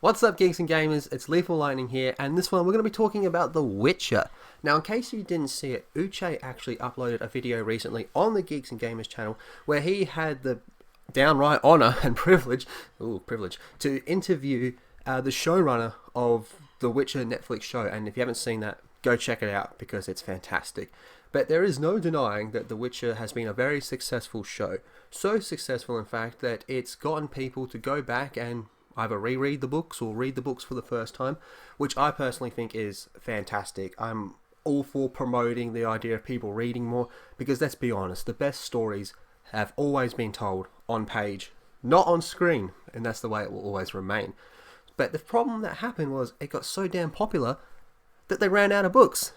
What's up, geeks and gamers? It's Lethal Lightning here, and this one we're going to be talking about The Witcher. Now, in case you didn't see it, Uche actually uploaded a video recently on the Geeks and Gamers channel where he had the downright honour and privilege to interview the showrunner of The Witcher Netflix show. And if you haven't seen that, go check it out because it's fantastic. But there is no denying that The Witcher has been a very successful show. So successful, in fact, that it's gotten people to go back and either reread the books or read the books for the first time, which I personally think is fantastic. I'm all for promoting the idea of people reading more because, let's be honest, the best stories have always been told on page, not on screen, and that's the way it will always remain. But the problem that happened was it got so damn popular that they ran out of books.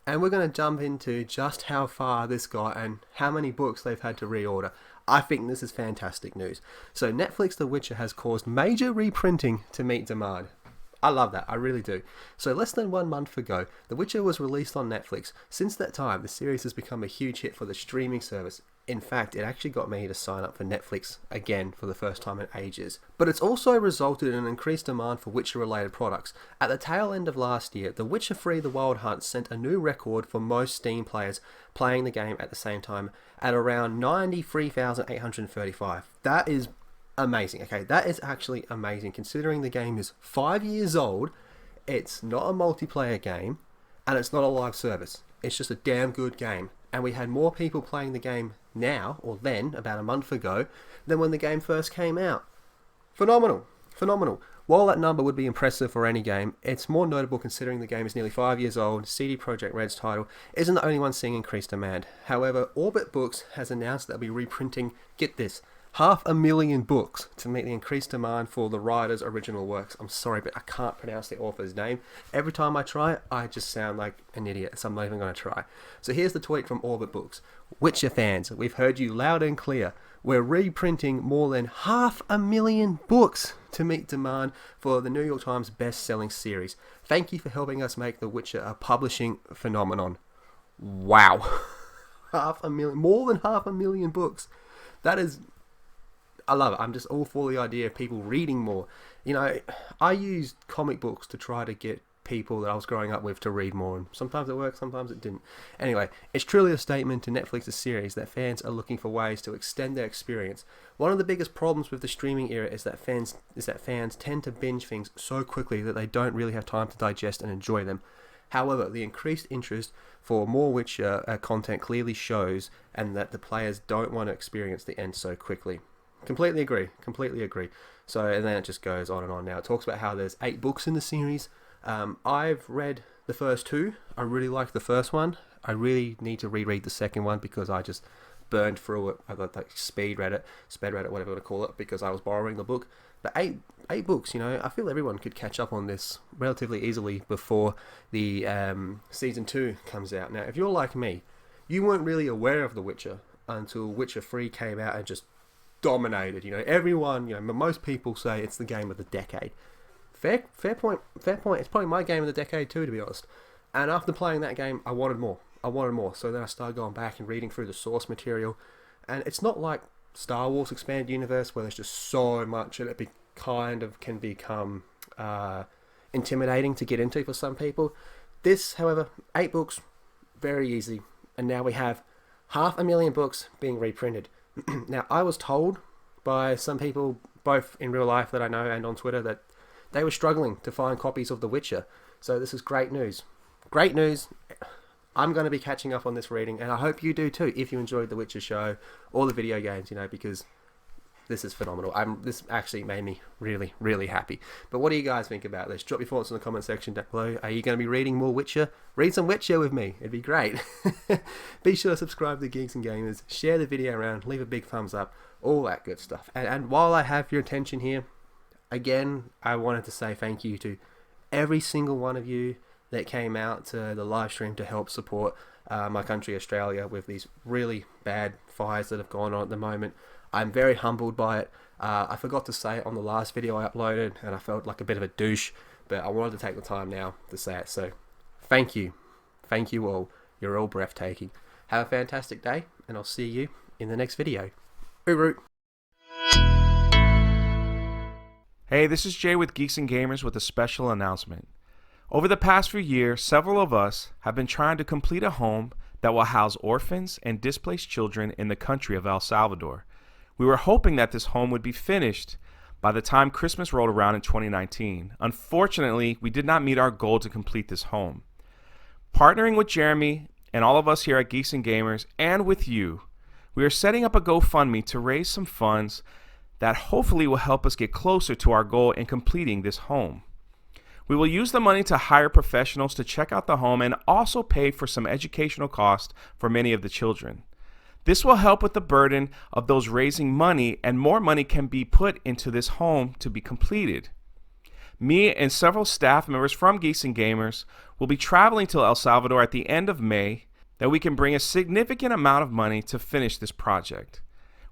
And we're going to jump into just how far this got and how many books they've had to reorder. I think this is fantastic news. So Netflix The Witcher has caused major reprinting to meet demand. I love that, I really do. So less than 1 month ago, The Witcher was released on Netflix. Since that time, the series has become a huge hit for the streaming service. In fact, it actually got me to sign up for Netflix again for the first time in ages. But it's also resulted in an increased demand for Witcher-related products. At the tail end of last year, The Witcher 3: The Wild Hunt set a new record for most Steam players playing the game at the same time at around 93,835. That is amazing. Okay, that is actually amazing considering the game is 5 years old, it's not a multiplayer game, and it's not a live service. It's just a damn good game. And we had more people playing the game now, or then, about a month ago, than when the game first came out. Phenomenal. Phenomenal. While that number would be impressive for any game, it's more notable considering the game is nearly 5 years old. CD Projekt Red's title isn't the only one seeing increased demand. However, Orbit Books has announced they'll be reprinting, get this, 500,000 books to meet the increased demand for the writer's original works. I'm sorry, but I can't pronounce the author's name. Every time I try it, I just sound like an idiot, so I'm not even going to try. So here's the tweet from Orbit Books. Witcher fans, we've heard you loud and clear. We're reprinting more than 500,000 books to meet demand for the New York Times best-selling series. Thank you for helping us make The Witcher a publishing phenomenon. Wow. 500,000, more than 500,000 books. That is... I love it. I'm just all for the idea of people reading more. You know, I used comic books to try to get people that I was growing up with to read more, and sometimes it worked, sometimes it didn't. Anyway, it's truly a statement to Netflix's series that fans are looking for ways to extend their experience. One of the biggest problems with the streaming era is that fans tend to binge things so quickly that they don't really have time to digest and enjoy them. However, the increased interest for more Witcher content clearly shows, and that the players don't want to experience the end so quickly. Completely agree. So, and then it just goes on and on. Now, it talks about how there's 8 books in the series. I've read the first 2. I really liked the first one. I really need to reread the second one because I just burned through it. I got like sped read it, whatever you want to call it, because I was borrowing the book. But eight books, you know, I feel everyone could catch up on this relatively easily before the season 2 comes out. Now, if you're like me, you weren't really aware of The Witcher until Witcher 3 came out and just dominated. You know, everyone, you know, most people say it's the game of the decade. Fair point. It's probably my game of the decade too, to be honest. And after playing that game, I wanted more. So then I started going back and reading through the source material. And it's not like Star Wars Expanded Universe where there's just so much and it kind of can become intimidating to get into for some people. This, however, 8 books, very easy. And now we have 500,000 books being reprinted. Now, I was told by some people, both in real life that I know and on Twitter, that they were struggling to find copies of The Witcher. So this is great news. Great news. I'm going to be catching up on this reading, and I hope you do too, if you enjoyed The Witcher show or the video games, you know, because this is phenomenal. This actually made me really, really happy. But what do you guys think about this? Drop your thoughts in the comment section down below. Are you going to be reading more Witcher? Read some Witcher with me. It'd be great. Be sure to subscribe to Geeks and Gamers. Share the video around. Leave a big thumbs up. All that good stuff. And while I have your attention here, again, I wanted to say thank you to every single one of you that came out to the live stream to help support my country, Australia, with these really bad fires that have gone on at the moment. I'm very humbled by it. I forgot to say it on the last video I uploaded, and I felt like a bit of a douche, but I wanted to take the time now to say it. So, thank you. Thank you all. You're all breathtaking. Have a fantastic day, and I'll see you in the next video. Hooroo! Hey, this is Jay with Geeks and Gamers with a special announcement. Over the past few years, several of us have been trying to complete a home that will house orphans and displaced children in the country of El Salvador. We were hoping that this home would be finished by the time Christmas rolled around in 2019. Unfortunately, we did not meet our goal to complete this home. Partnering with Jeremy and all of us here at Geeks and Gamers and with you, we are setting up a GoFundMe to raise some funds that hopefully will help us get closer to our goal in completing this home. We will use the money to hire professionals to check out the home and also pay for some educational costs for many of the children. This will help with the burden of those raising money, and more money can be put into this home to be completed. Me and several staff members from Geeks and Gamers will be traveling to El Salvador at the end of May that we can bring a significant amount of money to finish this project.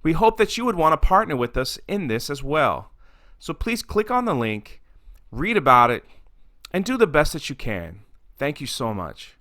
We hope that you would want to partner with us in this as well. So please click on the link, read about it, and do the best that you can. Thank you so much.